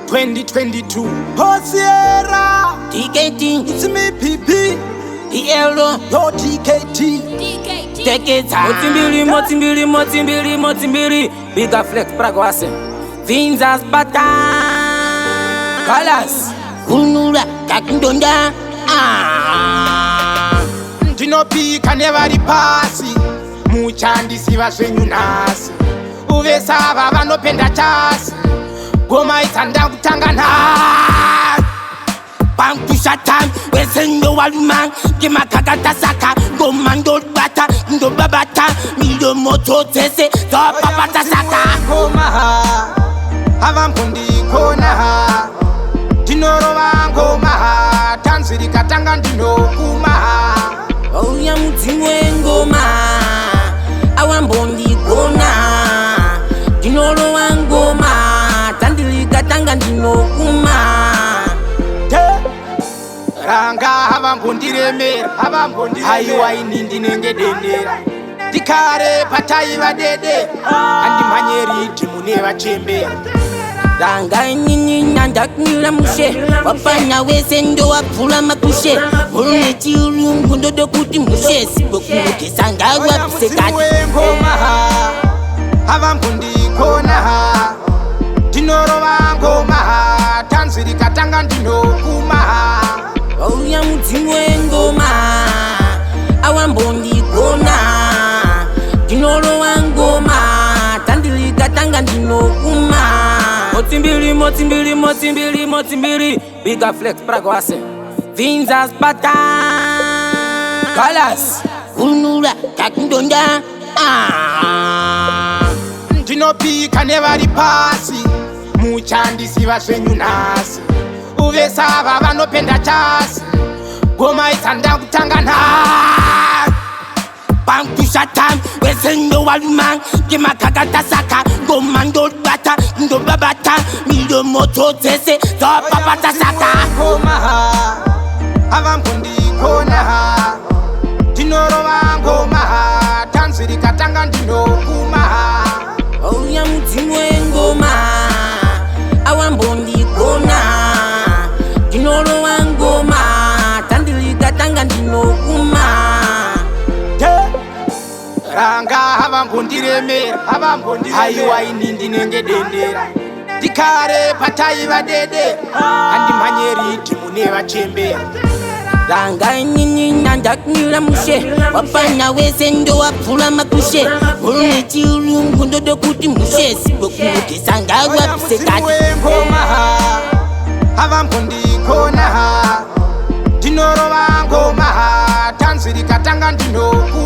2022 Hosiera TKT, it's me PP Yellow, yo TKT take it time. Motimbili, bigger flex pragoase. Vinzas bata, Kalas, Kunura, Kakindonda, ndinopika nevari pasi muchandisi vasvenyu nhasi uvesava vanopenda chasi goma itsanda kutanga nhasi Bankusha time, wesendo walumang, Kimakagata saka, Gomando bata, Ndobabata, Mido moto tese, Topapata saka. Ngomaha avambondi konaha ndinorova ngomaha tanziri katanga ndinokumaha Oya mutimwe ngoma, awambondi kona, Dinoro wangoma, Tandili katanga ndinokuma. ranga avambondiremera haiwa ini ndinenge dendera ndikare pataiva dede handimhanyeriti mune vachembera Ranga inini nandakumira mushe, Wapanya wese ndo wapula makushe, Murune chiurungu ndodo kuti mushe, Sibo kumutesa ngawa pisekati. ngomaha avambondikonaha ndinorova ngomaha tanziri katanga ndinokumaha Oya mutimwe ngoma, awambondi kona, Dinoro wangoma, Tandili katanga ndinokuma. Motimbili, bigger flex pragoase. Vinzas bata, Kalas, Kunura, Kakindonda, ndinopika nevari pasi muchandisi vasvenyu nhasi uvesava vanopenda chasi goma itsanda kutanga nhasi Bankusha time, wesendo walumang, Kimakagata saka, Gomando bata, Ndobabata, Mido moto tese, Topapata saka. ngomaha avambondikonaha ndinorova ngomaha tanziri katanga ndinokumaha Oya mutimwe ngoma, awambondi kona, Dinoro wangoma, Tandili katanga ndinokuma. ranga avambondiremera haiwa ini ndinenge dendera ndikare pataiva dede handimhanyeriti mune vachembera Ranga inini nandakumira mushe, Wapanya wese ndo wapula makushe, Murune chiurungu ndodo kuti mushe, Sibo kumutesa ngawa pisekati. ngomaha avambondikonaha ndinorova ngomaha tanziri katanga ndinoku